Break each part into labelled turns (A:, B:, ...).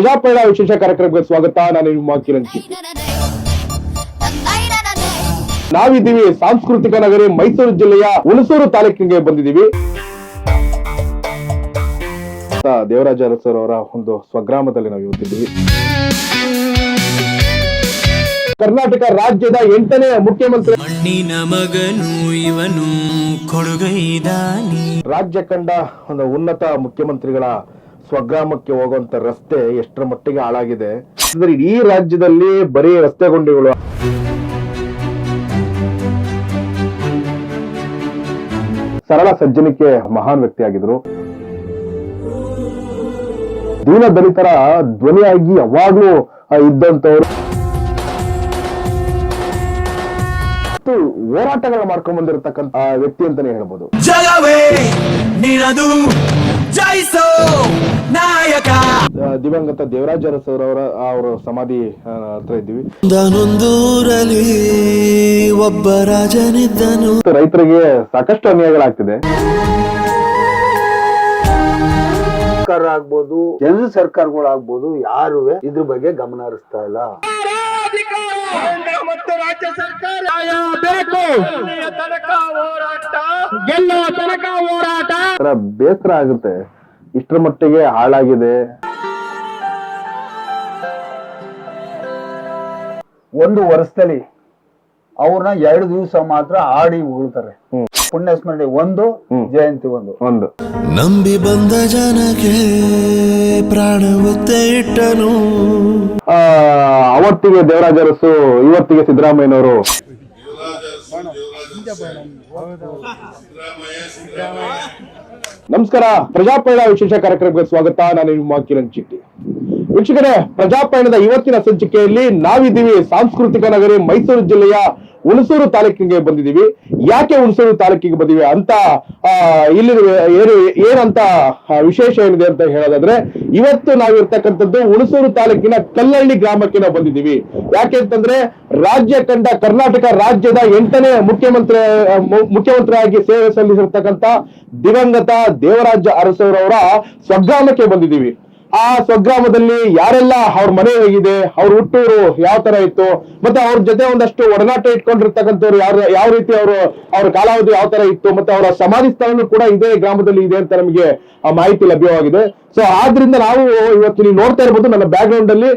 A: ಪ್ರಜಾಪಯಣ ವಿಶೇಷ ಕಾರ್ಯಕ್ರಮಕ್ಕೆ ಸ್ವಾಗತ. ನಾನು ನಿಮ್ಮ ಕಿರಣ್. ನಾವಿದ್ದೀವಿ ಸಾಂಸ್ಕೃತಿಕ ನಗರಿ ಮೈಸೂರು ಜಿಲ್ಲೆಯ ಹುಣಸೂರು ತಾಲೂಕಿಗೆ ಬಂದಿದ್ದೀವಿ. ದೇವರಾಜ ಅರಸು ಅವರ ಒಂದು ಸ್ವಗ್ರಾಮದಲ್ಲಿ ನಾವು ಇವತ್ತಿದ್ದೀವಿ. ಕರ್ನಾಟಕ ರಾಜ್ಯದ 8ನೇ ಮುಖ್ಯಮಂತ್ರಿ
B: ಮಣ್ಣಿನ ಮಗನು ಇವನು ಕೊಡುಗೈದಾನಿ.
A: ರಾಜ್ಯ ಕಂಡ ಒಂದು ಉನ್ನತ ಮುಖ್ಯಮಂತ್ರಿಗಳ ಸ್ವಗ್ರಾಮಕ್ಕೆ ಹೋಗುವಂತ ರಸ್ತೆ ಎಷ್ಟರ ಮಟ್ಟಿಗೆ ಹಾಳಾಗಿದೆ ಅಂದ್ರೆ ಇಡೀ ರಾಜ್ಯದಲ್ಲಿ ಬರೀ ರಸ್ತೆ ಗುಂಡಿಗಳು. ಸರಳ ಸಜ್ಜನಿಕೆ ಮಹಾನ್ ವ್ಯಕ್ತಿಯಾಗಿದ್ರು. ದೀನ ದಲಿತರ ಧ್ವನಿಯಾಗಿ ಯಾವಾಗ್ಲೂ ಇದ್ದಂತವ್ರು. ಹೋರಾಟಗಳ ಮಾಡ್ಕೊಂಡ್ ಬಂದಿರತಕ್ಕಂತ ವ್ಯಕ್ತಿ ಅಂತಾನೆ ಹೇಳ್ಬೋದು.
B: ಜಗವೇ ನಿನದು ಜಯಿಸೋ ನಾಯಕ.
A: ದಿವಂಗತ ದೇವರಾಜ ಅರಸು ಅವರ ಸಮಾಧಿ ಹತ್ರ ಇದ್ದೀವಿ.
B: ಒಂದೂರಲ್ಲಿ ಒಬ್ಬ ರಾಜನಿದ್ದನು.
A: ರೈತರಿಗೆ ಸಾಕಷ್ಟು ಅನ್ಯಾಯಗಳಾಗ್ತಿದೆ.
C: ಸರ್ಕಾರ ಆಗ್ಬೋದು, ಕೇಂದ್ರ ಸರ್ಕಾರಗಳಾಗ್ಬೋದು, ಯಾರು ಇದ್ರ ಬಗ್ಗೆ ಗಮನ ಹರಿಸ್ತಾ ಇಲ್ಲ.
A: ಮತ್ತು ರಾಜ್ಯ ಸರ್ಕಾರ ಬೇಕು, ಗೆಲ್ಲುವ ತನಕ ಹೋರಾಟ. ಬೇಸರ ಆಗುತ್ತೆ, ಇಷ್ಟರ ಮಟ್ಟಿಗೆ ಹಾಳಾಗಿದೆ.
C: ಒಂದು ವರ್ಷದಲ್ಲಿ ಅವ್ರನ್ನ 2 ದಿವಸ ಮಾತ್ರ ಆಡಿ ಉಗುಳ್ತಾರೆ. ಪುಣ್ಯ ಸ್ಮರಣೆ ಒಂದು, ಜಯಂತಿ ಒಂದು.
B: ನಂಬಿ ಬಂದ ಜನಕ್ಕೆ ಪ್ರಾಣ ಒತ್ತೆ ಇಟ್ಟನು.
A: ಅವತ್ತಿಗೆ ದೇವರಾಜ ಅರಸು, ಇವತ್ತಿಗೆ ಸಿದ್ದರಾಮಯ್ಯನವರು. ನಮಸ್ಕಾರ, ಪ್ರಜಾಪಯಣ ವಿಶೇಷ ಕಾರ್ಯಕ್ರಮಕ್ಕೆ ಸ್ವಾಗತ. ನಾನು ನಿಮ್ಮ ಕಿರಣ್ ಚಿಟ್ಟಿ. ವೀಕ್ಷಕರೇ, ಪ್ರಜಾಪಯಣದ ಇವತ್ತಿನ ಸಂಚಿಕೆಯಲ್ಲಿ ನಾವಿದ್ದೀವಿ ಸಾಂಸ್ಕೃತಿಕ ನಗರಿ ಮೈಸೂರು ಜಿಲ್ಲೆಯ ಹುಣಸೂರು ತಾಲೂಕಿಗೆ ಬಂದಿದ್ದೀವಿ. ಯಾಕೆ ಹುಣಸೂರು ತಾಲೂಕಿಗೆ ಬಂದಿವಿ ಅಂತ ಇಲ್ಲಿ ಏನಂತ ವಿಶೇಷ ಏನಿದೆ ಅಂತ ಹೇಳೋದಾದ್ರೆ, ಇವತ್ತು ನಾವಿರ್ತಕ್ಕಂಥದ್ದು ಹುಣಸೂರು ತಾಲೂಕಿನ ಕಲ್ಲಳ್ಳಿ ಗ್ರಾಮಕ್ಕೆ ನಾವು ಬಂದಿದ್ದೀವಿ. ಯಾಕೆ ಅಂತಂದ್ರೆ ರಾಜ್ಯ ಕಂಡ ಕರ್ನಾಟಕ ರಾಜ್ಯದ 8ನೇ ಮುಖ್ಯಮಂತ್ರಿಯಾಗಿ ಸೇವೆ ಸಲ್ಲಿಸಿರ್ತಕ್ಕಂಥ ದಿವಂಗತ ದೇವರಾಜ ಅರಸು ಸ್ವಗ್ರಾಮಕ್ಕೆ ಬಂದಿದ್ದೀವಿ. ಆ ಸ್ವಗ್ರಾಮದಲ್ಲಿ ಯಾರೆಲ್ಲ ಅವ್ರ ಮನೆ ಹೇಗಿದೆ, ಅವ್ರ ಹುಟ್ಟೂರು ಯಾವ ತರ ಇತ್ತು, ಮತ್ತೆ ಅವ್ರ ಜೊತೆ ಒಂದಷ್ಟು ಒಡನಾಟ ಇಟ್ಕೊಂಡಿರ್ತಕ್ಕಂಥವ್ರು ಯಾವ ರೀತಿ ಅವ್ರ ಕಾಲಾವಧಿ ಯಾವ ತರ ಇತ್ತು, ಮತ್ತೆ ಅವರ ಸಮಾಧಿ ಸ್ಥಳನೂ ಕೂಡ ಇದೇ ಗ್ರಾಮದಲ್ಲಿ ಇದೆ ಅಂತ ನಮಗೆ ಮಾಹಿತಿ ಲಭ್ಯವಾಗಿದೆ. ಸೊ ಆದ್ರಿಂದ ನಾವು ಇವತ್ತು ನೀವು ನೋಡ್ತಾ ಇರ್ಬೋದು, ನನ್ನ ಬ್ಯಾಕ್ ಗ್ರೌಂಡ್ ಅಲ್ಲಿ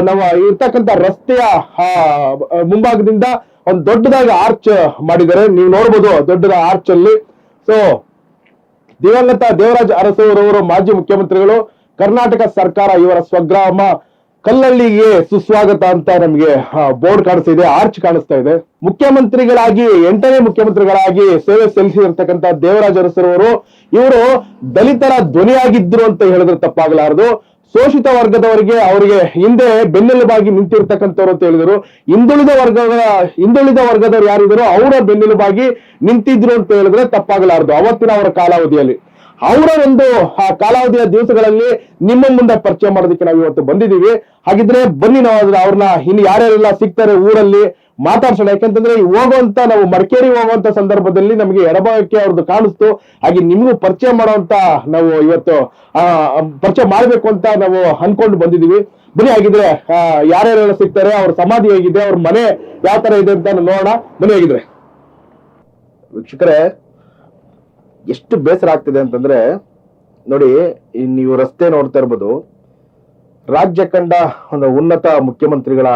A: ನಮ್ಮ ಇರ್ತಕ್ಕಂಥ ರಸ್ತೆಯ ಮುಂಭಾಗದಿಂದ ಒಂದು ದೊಡ್ಡದಾಗಿ ಆರ್ಚ್ ಮಾಡಿದ್ದಾರೆ. ನೀವು ನೋಡ್ಬೋದು ದೊಡ್ಡದ ಆರ್ಚ್ ಅಲ್ಲಿ. ಸೊ ದಿವಂಗತ ದೇವರಾಜ ಅರಸು ಅವರು ಮಾಜಿ ಮುಖ್ಯಮಂತ್ರಿಗಳು, ಕರ್ನಾಟಕ ಸರ್ಕಾರ ಇವರ ಸ್ವಗ್ರಾಮ ಕಲ್ಲಳ್ಳಿಗೆ ಸುಸ್ವಾಗತ ಅಂತ ನಮಗೆ ಬೋರ್ಡ್ ಕಾಣಿಸ್ತಾ ಇದೆ, ಆರ್ಚ್ ಕಾಣಿಸ್ತಾ ಇದೆ. ಮುಖ್ಯಮಂತ್ರಿಗಳಾಗಿ 8ನೇ ಮುಖ್ಯಮಂತ್ರಿಗಳಾಗಿ ಸೇವೆ ಸಲ್ಲಿಸಿರ್ತಕ್ಕಂಥ ದೇವರಾಜ ಅರಸು ಇವರು ದಲಿತರ ಧ್ವನಿಯಾಗಿದ್ರು ಅಂತ ಹೇಳಿದ್ರೆ ತಪ್ಪಾಗಲಾರದು. ಶೋಷಿತ ವರ್ಗದವರಿಗೆ ಅವರಿಗೆ ಹಿಂದೆ ಬೆನ್ನೆಲುಬಾಗಿ ನಿಂತಿರ್ತಕ್ಕಂಥವ್ರು ಅಂತ ಹೇಳಿದ್ರು. ಹಿಂದುಳಿದ ವರ್ಗದವರು ಯಾರಿದ್ರು ಅವರ ಬೆನ್ನೆಲುಬಾಗಿ ನಿಂತಿದ್ರು ಅಂತ ಹೇಳಿದ್ರೆ ತಪ್ಪಾಗಲಾರದು. ಅವತ್ತಿನ ಅವರ ಕಾಲಾವಧಿಯಲ್ಲಿ ಅವರ ಒಂದು ಕಾಲಾವಧಿಯ ದಿವಸಗಳಲ್ಲಿ ನಿಮ್ಮ ಮುಂದೆ ಪರಿಚಯ ಮಾಡೋದಕ್ಕೆ ನಾವು ಇವತ್ತು ಬಂದಿದ್ದೀವಿ. ಹಾಗಿದ್ರೆ ಬನ್ನಿ, ನಾವು ಅವ್ರನ್ನ ಇನ್ನು ಯಾರ್ಯಾರೆಲ್ಲ ಸಿಗ್ತಾರೆ ಊರಲ್ಲಿ ಮಾತಾಡ್ಸೋಣ. ಯಾಕಂತಂದ್ರೆ ಹೋಗುವಂತ ನಾವು ಮಡಿಕೇರಿ ಹೋಗುವಂತ ಸಂದರ್ಭದಲ್ಲಿ ನಮಗೆ ಎಡಭಾಗಕ್ಕೆ ಅವ್ರದ್ದು ಕಾಣಿಸ್ತು. ಹಾಗೆ ನಿಮ್ಗೂ ಪರಿಚಯ ಮಾಡುವಂತ ನಾವು ಇವತ್ತು ಪರಿಚಯ ಮಾಡ್ಬೇಕು ಅಂತ ನಾವು ಅನ್ಕೊಂಡು ಬಂದಿದೀವಿ. ಬನ್ನಿ, ಹಾಗಿದ್ರೆ ಯಾರ್ಯಾರೆಲ್ಲ ಸಿಗ್ತಾರೆ, ಅವ್ರ ಸಮಾಧಿ ಹೇಗಿದೆ, ಅವ್ರ ಮನೆ ಯಾವ ತರ ಇದೆ ಅಂತ ನೋಡೋಣ. ಬನ್ನಿ. ಹೇಗಿದ್ರೆ ವೀಕ್ಷಕರೇ, ಎಷ್ಟು ಬೇಸರ ಆಗ್ತಿದೆ ಅಂತಂದ್ರೆ ನೋಡಿ, ನೀವು ರಸ್ತೆ ನೋಡ್ತಾ ಇರ್ಬೋದು. ರಾಜ್ಯ ಕಂಡ ಒಂದು ಉನ್ನತ ಮುಖ್ಯಮಂತ್ರಿಗಳ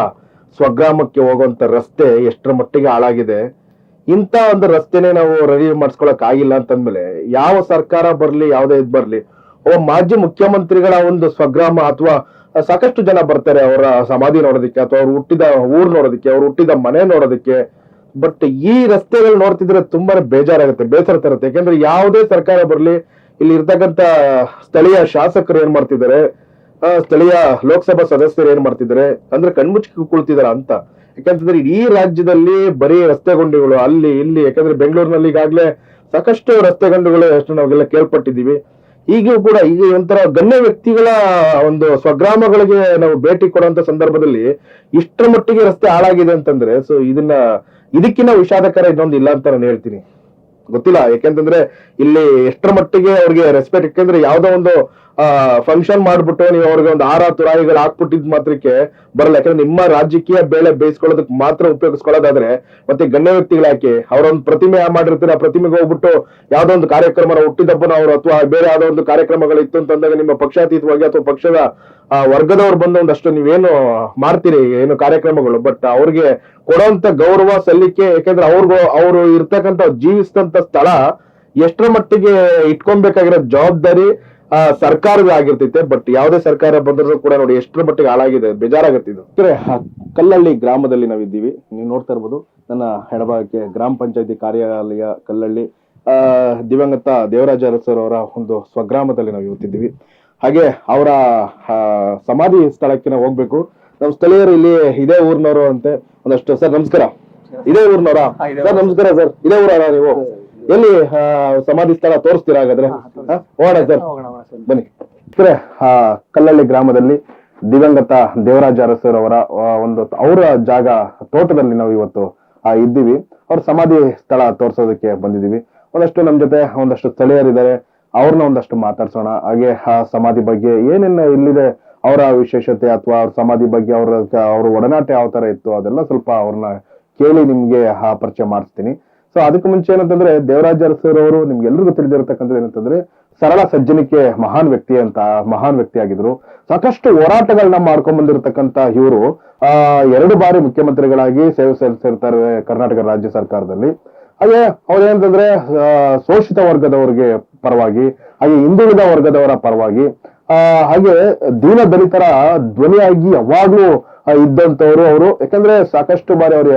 A: ಸ್ವಗ್ರಾಮಕ್ಕೆ ಹೋಗುವಂತ ರಸ್ತೆ ಎಷ್ಟರ ಮಟ್ಟಿಗೆ ಹಾಳಾಗಿದೆ. ಇಂಥ ಒಂದು ರಸ್ತೆನೆ ನಾವು ರೆಡಿ ಮಾಡಿಸ್ಕೊಳಕ್ ಆಗಿಲ್ಲ ಅಂತಂದ್ಮೇಲೆ ಯಾವ ಸರ್ಕಾರ ಬರ್ಲಿ, ಯಾವುದೇ ಇದ್ ಬರ್ಲಿ, ಒಬ್ಬ ಮಾಜಿ ಮುಖ್ಯಮಂತ್ರಿಗಳ ಒಂದು ಸ್ವಗ್ರಾಮ ಅಥವಾ ಸಾಕಷ್ಟು ಜನ ಬರ್ತಾರೆ ಅವರ ಸಮಾಧಿ ನೋಡೋದಕ್ಕೆ, ಅಥವಾ ಅವ್ರು ಹುಟ್ಟಿದ ಊರ್ ನೋಡೋದಕ್ಕೆ, ಅವ್ರು ಹುಟ್ಟಿದ ಮನೆ ನೋಡೋದಕ್ಕೆ. ಬಟ್ ಈ ರಸ್ತೆಗಳು ನೋಡ್ತಿದ್ರೆ ತುಂಬಾನೇ ಬೇಜಾರಾಗುತ್ತೆ, ಬೇಸರ ತರುತ್ತೆ. ಯಾಕಂದ್ರೆ ಯಾವುದೇ ಸರ್ಕಾರ ಬರ್ಲಿ, ಇಲ್ಲಿ ಇರ್ತಕ್ಕಂತ ಸ್ಥಳೀಯ ಶಾಸಕರು ಏನ್ ಮಾಡ್ತಿದ್ದಾರೆ, ಸ್ಥಳೀಯ ಲೋಕಸಭಾ ಸದಸ್ಯರು ಏನ್ ಮಾಡ್ತಿದ್ದಾರೆ ಅಂದ್ರೆ ಕಣ್ಮುಚ್ಚಿ ಕುಳಿತಿದಾರ ಅಂತ. ಯಾಕಂತಂದ್ರೆ ಇಡೀ ರಾಜ್ಯದಲ್ಲಿ ಬರೀ ರಸ್ತೆ ಗುಂಡಿಗಳು ಅಲ್ಲಿ ಇಲ್ಲಿ. ಯಾಕಂದ್ರೆ ಬೆಂಗಳೂರಿನಲ್ಲಿ ಈಗಾಗ್ಲೇ ಸಾಕಷ್ಟು ರಸ್ತೆ ಗುಂಡಿಗಳು ಎಷ್ಟು ನಾವೆಲ್ಲ ಕೇಳ್ಪಟ್ಟಿದೀವಿ. ಈಗೂ ಕೂಡ ಈಗ ಒಂಥರ ಗಣ್ಯ ವ್ಯಕ್ತಿಗಳ ಒಂದು ಸ್ವಗ್ರಾಮಗಳಿಗೆ ನಾವು ಭೇಟಿ ಕೊಡುವಂತ ಸಂದರ್ಭದಲ್ಲಿ ಇಷ್ಟರ ಮಟ್ಟಿಗೆ ರಸ್ತೆ ಹಾಳಾಗಿದೆ ಅಂತಂದ್ರೆ, ಸೊ ಇದಕ್ಕಿಂತ ವಿಷಾದಕರ ಇನ್ನೊಂದು ಇಲ್ಲ ಅಂತ ನಾನು ಹೇಳ್ತೀನಿ. ಗೊತ್ತಿಲ್ಲ. ಯಾಕೆಂತಂದ್ರೆ ಇಲ್ಲಿ ಎಷ್ಟರ ಮಟ್ಟಿಗೆ ಅವ್ರಿಗೆ ರೆಸ್ಪೆಕ್ಟ್, ಯಾಕೆಂದ್ರೆ ಯಾವ್ದೋ ಒಂದು ಫಂಕ್ಷನ್ ಮಾಡ್ಬಿಟ್ಟು ನೀವು ಅವ್ರಿಗೆ ಒಂದು ಹಾರ ತುರಾಯಿಗಳು ಹಾಕ್ಬಿಟ್ಟಿದ್ ಮಾತ್ರಕ್ಕೆ ಬರಲ್ಲ. ಯಾಕಂದ್ರೆ ನಿಮ್ಮ ರಾಜಕೀಯ ಬೇಳೆ ಬೇಯಿಸ್ಕೊಳ್ಳೋದಕ್ಕೆ ಮಾತ್ರ ಉಪಯೋಗಿಸ್ಕೊಳ್ಳೋದಾದ್ರೆ ಮತ್ತೆ ಗಣ್ಯ ವ್ಯಕ್ತಿಗಳು ಯಾಕೆ ಅವರೊಂದು ಪ್ರತಿಮೆ ಮಾಡಿರ್ತೀರ, ಆ ಪ್ರತಿಮೆಗೆ ಹೋಗ್ಬಿಟ್ಟು ಯಾವ್ದೋ ಒಂದು ಕಾರ್ಯಕ್ರಮ ಹುಟ್ಟಿದಬ್ಬನ ಅವರು ಅಥವಾ ಬೇರೆ ಯಾವ್ದೋ ಒಂದು ಕಾರ್ಯಕ್ರಮಗಳು ಇತ್ತು ಅಂತಂದಾಗ ನಿಮ್ಮ ಪಕ್ಷಾತೀತವಾಗಿ ಅಥವಾ ಪಕ್ಷದ ವರ್ಗದವ್ರು ಬಂದು ಒಂದಷ್ಟು ನೀವೇನು ಮಾಡ್ತೀರಿ ಏನು ಕಾರ್ಯಕ್ರಮಗಳು, ಬಟ್ ಅವ್ರಿಗೆ ಕೊಡುವಂತ ಗೌರವ ಸಲ್ಲಿಕೆ, ಯಾಕಂದ್ರೆ ಅವರು ಇರ್ತಕ್ಕಂಥ ಜೀವಿಸಿದಂತ ಸ್ಥಳ ಎಷ್ಟರ ಮಟ್ಟಿಗೆ ಇಟ್ಕೊಬೇಕಾಗಿರೋ ಜವಾಬ್ದಾರಿ ಸರ್ಕಾರವೇ ಆಗಿರ್ತೈತೆ. ಬಟ್ ಯಾವುದೇ ಸರ್ಕಾರ ಬಂದರೂ ಕೂಡ ನೋಡಿ ಎಷ್ಟರ ಮಟ್ಟಿಗೆ ಹಾಳಾಗಿದೆ, ಬೇಜಾರಾಗತ್ತೆ ಇದು. ಕಲ್ಲಳ್ಳಿ ಗ್ರಾಮದಲ್ಲಿ ನಾವಿದ್ದೀವಿ, ನೀವು ನೋಡ್ತಾ ಇರ್ಬೋದು ನನ್ನ ಎಡಭಾಗಕ್ಕೆ ಗ್ರಾಮ ಪಂಚಾಯತಿ ಕಾರ್ಯಾಲಯ ಕಲ್ಲಳ್ಳಿ. ದಿವಂಗತ ದೇವರಾಜ ಅರಸರ್ ಅವರ ಒಂದು ಸ್ವಗ್ರಾಮದಲ್ಲಿ ನಾವು ಇವತ್ತಿದ್ದೀವಿ. ಹಾಗೆ ಅವರ ಸಮಾಧಿ ಸ್ಥಳಕ್ಕೆ ನಾವು ಹೋಗ್ಬೇಕು. ನಮ್ಮ ಸ್ಥಳೀಯರು ಇಲ್ಲಿ ಇದೇ ಊರಿನವರು ಅಂತೆ ಒಂದಷ್ಟು. ಸರ್ ನಮಸ್ಕಾರ, ಇದೇ ಊರಿನವರ? ಸರ್ ನಮಸ್ಕಾರ ಸರ್, ಇದೇ ಊರ ನೀವು? ಎಲ್ಲಿ ಸಮಾಧಿ ಸ್ಥಳ ತೋರಿಸ್ತೀರಾ ಹಾಗಾದ್ರೆ? ಹೋಗೋಣ ಸರ್, ಬನ್ನಿ. ಕಲ್ಲಳ್ಳಿ ಗ್ರಾಮದಲ್ಲಿ ದಿವಂಗತ ದೇವರಾಜ ಅರಸರ್ ಅವರ ಒಂದು ಅವರ ಜಾಗ ತೋಟದಲ್ಲಿ ನಾವು ಇವತ್ತು ಇದ್ದೀವಿ. ಅವ್ರ ಸಮಾಧಿ ಸ್ಥಳ ತೋರಿಸೋದಕ್ಕೆ ಬಂದಿದ್ದೀವಿ. ಒಂದಷ್ಟು ನಮ್ ಜೊತೆ ಒಂದಷ್ಟು ಸ್ಥಳೀಯರಿದ್ದಾರೆ, ಅವ್ರನ್ನ ಒಂದಷ್ಟು ಮಾತಾಡ್ಸೋಣ. ಹಾಗೆ ಆ ಸಮಾಧಿ ಬಗ್ಗೆ ಏನೇನು ಇಲ್ಲಿದೆ, ಅವರ ವಿಶೇಷತೆ ಅಥವಾ ಅವ್ರ ಸಮಾಧಿ ಬಗ್ಗೆ ಅವ್ರ ಒಡನಾಟ ಯಾವ ತರ ಇತ್ತು ಅದೆಲ್ಲ ಸ್ವಲ್ಪ ಅವ್ರನ್ನ ಕೇಳಿ ನಿಮ್ಗೆ ಪರಿಚಯ ಮಾಡಿಸ್ತೀನಿ. ಸೊ ಅದಕ್ಕೆ ಮುಂಚೆ ಏನಂತಂದ್ರೆ ದೇವರಾಜ ಅರಸರ್ ಅವರು ನಿಮ್ಗೆಲ್ರಿಗೂ ತಿಳಿದಿರತಕ್ಕಂಥದ್ದು ಏನಂತಂದ್ರೆ ಸರಳ ಸಜ್ಜನಿಕೆ ಮಹಾನ್ ವ್ಯಕ್ತಿ ಆಗಿದ್ರು. ಸಾಕಷ್ಟು ಹೋರಾಟಗಳನ್ನ ಮಾಡ್ಕೊಂಡ್ ಬಂದಿರತಕ್ಕಂತ ಇವರು 2 ಬಾರಿ ಮುಖ್ಯಮಂತ್ರಿಗಳಾಗಿ ಸೇವೆ ಸಲ್ಲಿಸಿರ್ತಾರೆ ಕರ್ನಾಟಕ ರಾಜ್ಯ ಸರ್ಕಾರದಲ್ಲಿ. ಹಾಗೆ ಅವ್ರೇನಂತಂದ್ರೆ ಶೋಷಿತ ವರ್ಗದವರಿಗೆ ಪರವಾಗಿ, ಹಾಗೆ ಹಿಂದುಳಿದ ವರ್ಗದವರ ಪರವಾಗಿ, ಹಾಗೆ ದೀನ ದಲಿತರ ಧ್ವನಿಯಾಗಿ ಯಾವಾಗ್ಲೂ ಇದ್ದಂತವ್ರು ಅವರು. ಯಾಕಂದ್ರೆ ಸಾಕಷ್ಟು ಬಾರಿ ಅವ್ರು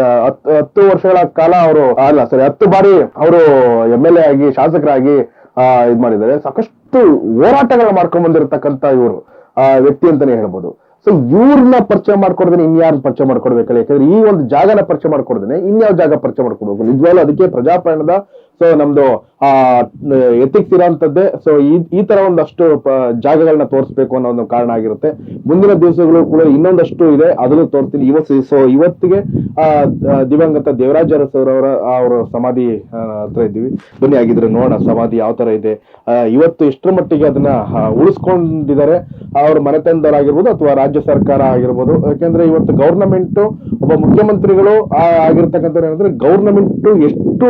A: 10 ವರ್ಷಗಳ ಕಾಲ ಅವರು 10 ಬಾರಿ ಅವರು MLA ಆಗಿ ಶಾಸಕರಾಗಿ ಇದ್ ಮಾಡಿದ್ದಾರೆ. ಸಾಕಷ್ಟು ಹೋರಾಟಗಳನ್ನ ಮಾಡ್ಕೊಂಡ್ ಬಂದಿರತಕ್ಕಂತ ಇವರು ವ್ಯಕ್ತಿ ಅಂತಾನೆ ಹೇಳ್ಬೋದು. ಸೊ ಇವ್ರನ್ನ ಪರಿಚಯ ಮಾಡ್ಕೊಡ್ದೇನೆ ಇನ್ಯಾರನ್ನ ಪರಿಚಯ ಮಾಡ್ಕೊಡ್ಬೇಕಲ್ಲ, ಯಾಕಂದ್ರೆ ಈ ಒಂದು ಜಾಗನ ಪರಿಚಯ ಮಾಡ್ಕೊಡ್ದೇನೆ ಇನ್ಯಾವ ಜಾಗ ಪರಿಚಯ ಮಾಡ್ಕೊಡ್ಬೇಕು ನಿಜವಾಗ್ಲೂ. ಅದಕ್ಕೆ ಪ್ರಜಾಪ್ರಯಣದ ಸೊ ನಮ್ದು ಎಥಿಕ್ಸ್ ಇರೋಂಥದ್ದೇ. ಸೊ ಈ ತರ ಒಂದಷ್ಟು ಜಾಗಗಳನ್ನ ತೋರಿಸ್ಬೇಕು ಅನ್ನೋ ಒಂದು ಕಾರಣ ಆಗಿರುತ್ತೆ. ಮುಂದಿನ ದಿವಸಗಳು ಕೂಡ ಇನ್ನೊಂದಷ್ಟು ಇದೆ, ಅದನ್ನು ತೋರಿಸ್ತೀನಿ ಇವತ್ತಿಗೆ ದಿವಂಗತ ದೇವರಾಜ ಅರಸರ್ ಅವರ ಸಮಾಧಿ ಹತ್ರ ಇದ್ದೀವಿ. ಬನ್ನಿ ಆಗಿದ್ರೆ ನೋಡೋಣ ಸಮಾಧಿ ಯಾವ ತರ ಇದೆ, ಇವತ್ತು ಎಷ್ಟರ ಮಟ್ಟಿಗೆ ಅದನ್ನ ಉಳಿಸ್ಕೊಂಡಿದ್ದಾರೆ ಅವ್ರ ಮನೆತನದವರಾಗಿರ್ಬೋದು ಅಥವಾ ರಾಜ್ಯ ಸರ್ಕಾರ ಆಗಿರ್ಬೋದು. ಯಾಕೆಂದ್ರೆ ಇವತ್ತು ಗೌರ್ನಮೆಂಟ್ ಒಬ್ಬ ಮುಖ್ಯಮಂತ್ರಿಗಳು ಆಗಿರ್ತಕ್ಕಂಥ ಏನಂದ್ರೆ ಗೌರ್ನಮೆಂಟ್ ಎಷ್ಟು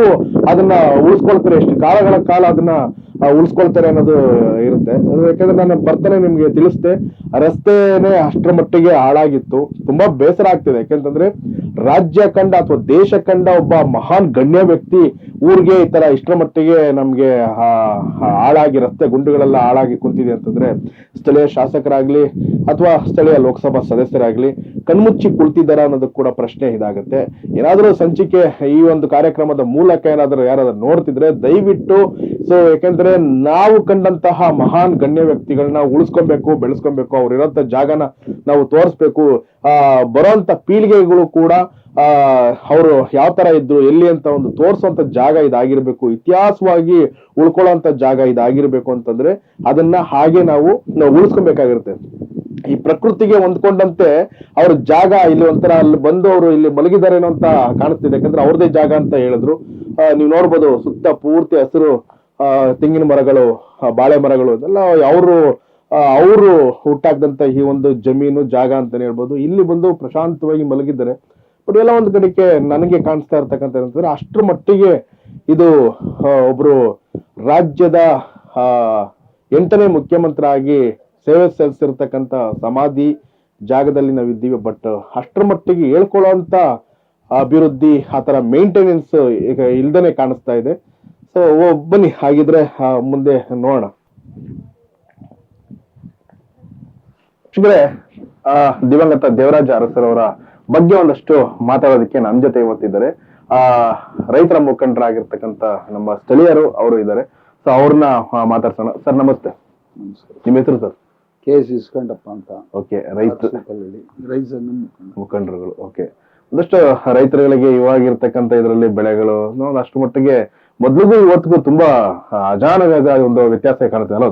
A: ಅದನ್ನ ಉಳಿಸ್ಕೊಳ್ತಾರೆ, ಎಷ್ಟು ಕಾಲಗಳ ಕಾಲ ಅದನ್ನ ಉಳಿಸ್ಕೊಳ್ತಾರೆ ಅನ್ನೋದು ಇರುತ್ತೆ. ಯಾಕಂದ್ರೆ ನಾನು ಬರ್ತಾನೆ ನಿಮ್ಗೆ ತಿಳಿಸ್ದೆ, ರಸ್ತೆನೆ ಅಷ್ಟರ ಮಟ್ಟಿಗೆ ಹಾಳಾಗಿತ್ತು. ತುಂಬಾ ಬೇಸರ ಆಗ್ತಿದೆ. ಯಾಕೆಂತಂದ್ರೆ ರಾಜ್ಯ ಕಂಡ ಅಥವಾ ದೇಶ ಕಂಡ ಒಬ್ಬ ಮಹಾನ್ ಗಣ್ಯ ವ್ಯಕ್ತಿ ಊರಿಗೆ ಈ ತರ ಇಷ್ಟರ ಮಟ್ಟಿಗೆ ನಮ್ಗೆ ಹಾಳಾಗಿ ರಸ್ತೆ ಗುಂಡುಗಳೆಲ್ಲ ಹಾಳಾಗಿ ಕುಂತಿದೆ ಅಂತಂದ್ರೆ ಸ್ಥಳೀಯ ಶಾಸಕರಾಗ್ಲಿ ಅಥವಾ ಸ್ಥಳೀಯ ಲೋಕಸಭಾ ಸದಸ್ಯರಾಗ್ಲಿ ಕಣ್ಮುಚ್ಚಿ ಕುಳಿತಿದ್ದಾರ ಅನ್ನೋದು ಕೂಡ ಪ್ರಶ್ನೆ ಇದಾಗುತ್ತೆ. ಏನಾದ್ರೂ ಸಂಚಿಕೆ ಈ ಒಂದು ಕಾರ್ಯಕ್ರಮದ ಮೂಲಕ ಏನಾದ್ರೂ ಯಾರಾದ್ರೂ ನೋಡ್ತಿದ್ರೆ ದಯವಿಟ್ಟು ಸೊ ಯಾಕೆಂದ್ರೆ ನಾವು ಕಂಡಂತಹ ಮಹಾನ್ ಗಣ್ಯ ವ್ಯಕ್ತಿಗಳನ್ನ ಉಳಿಸ್ಕೊಬೇಕು, ಬೆಳೆಸ್ಕೊಬೇಕು, ಅವ್ರು ಇರೋಂಥ ಜಾಗನ ನಾವು ತೋರಿಸ್ಬೇಕು. ಬರೋಂತ ಪೀಳಿಗೆಗಳು ಕೂಡ ಅವರು ಯಾವ ತರ ಇದ್ರು ಎಲ್ಲಿ ಅಂತ ಒಂದು ತೋರ್ಸುವಂತ ಜಾಗ ಇದಾಗಿರ್ಬೇಕು, ಇತಿಹಾಸವಾಗಿ ಉಳ್ಕೊಳ್ಳೋಂತ ಜಾಗ ಇದಾಗಿರ್ಬೇಕು ಅಂತಂದ್ರೆ ಅದನ್ನ ಹಾಗೆ ನಾವು ಉಳಿಸ್ಕೊಬೇಕಾಗಿರುತ್ತೆ. ಈ ಪ್ರಕೃತಿಗೆ ಹೊಂದ್ಕೊಂಡಂತೆ ಅವ್ರ ಜಾಗ ಇಲ್ಲಿ ಒಂಥರ ಅಲ್ಲಿ ಬಂದು ಅವರು ಇಲ್ಲಿ ಮಲಗಿದಾರೇನೋ ಅಂತ ಕಾಣಿಸ್ತಿದೆ. ಯಾಕಂದ್ರೆ ಅವ್ರದೇ ಜಾಗ ಅಂತ ಹೇಳಿದ್ರು. ನೀವು ನೋಡ್ಬೋದು ಸುತ್ತ ಪೂರ್ತಿ ಹಸಿರು ತೆಂಗಿನ ಮರಗಳು, ಬಾಳೆ ಮರಗಳು, ಇದೆಲ್ಲ ಅವರು ಹುಟ್ಟಾಕ್ದಂತ ಈ ಒಂದು ಜಮೀನು ಜಾಗ ಅಂತಾನೆ ಹೇಳ್ಬೋದು. ಇಲ್ಲಿ ಬಂದು ಪ್ರಶಾಂತವಾಗಿ ಮಲಗಿದ್ದಾರೆ. ಬಟ್ ಎಲ್ಲ ಒಂದು ಕಡೆಗೆ ನನಗೆ ಕಾಣಿಸ್ತಾ ಇರ್ತಕ್ಕಂಥ ಏನಂತಂದ್ರೆ ಅಷ್ಟ್ರ ಮಟ್ಟಿಗೆ ಇದು ಒಬ್ರು ರಾಜ್ಯದ 8ನೇ ಮುಖ್ಯಮಂತ್ರಿ ಆಗಿ ಸೇವೆ ಸಲ್ಲಿಸಿರ್ತಕ್ಕಂಥ ಸಮಾಧಿ ಜಾಗದಲ್ಲಿ ನಾವಿದ್ದೀವಿ. ಬಟ್ ಅಷ್ಟ್ರ ಮಟ್ಟಿಗೆ ಹೇಳ್ಕೊಳ್ಳೋಂತ ಅಭಿವೃದ್ಧಿ ಆತರ ಮೇಂಟೆನೆನ್ಸ್ ಈಗ ಇಲ್ದೇನೆ ಕಾಣಿಸ್ತಾ ಇದೆ. ಸೊ ಬನ್ನಿ ಹಾಗಿದ್ರೆ ಮುಂದೆ ನೋಡೋಣ. ದಿವಂಗತ ದೇವರಾಜ ಅರಸರ್ ಅವರ ಬಗ್ಗೆ ಒಂದಷ್ಟು ಮಾತಾಡೋದಕ್ಕೆ ನಮ್ಮ ಜೊತೆ ಇವತ್ತಿದ್ದಾರೆ ರೈತರ ಮುಖಂಡರಾಗಿರ್ತಕ್ಕಂಥ ನಮ್ಮ ಸ್ಥಳೀಯರು ಅವರು ಇದ್ದಾರೆ. ಸೊ ಅವ್ರನ್ನ ಮಾತಾಡ್ಸೋಣ. ಸರ್ ನಮಸ್ತೆ, ನಿಮ್ಮ ಹೆಸರು ಸರ್?
C: KS ಇಸ್ಕೊಂಡಪ್ಪ ಅಂತ.
A: ಓಕೆ, ರೈತ ಮುಖಂಡರುಗಳು. ಓಕೆ, ಒಂದಷ್ಟು ರೈತರುಗಳಿಗೆ ಇವಾಗಿರ್ತಕ್ಕಂಥ ಇದರಲ್ಲಿ ಬೆಳೆಗಳು ಅಷ್ಟು ಮಟ್ಟಿಗೆ ಮೊದ್ಲಿಗೂ ಇವತ್ತಿಗೂ ತುಂಬಾ ಅಜಾನವಾದ ಒಂದು ವ್ಯತ್ಯಾಸ ಕಾಣುತ್ತೆ ಅಲ್ಲ?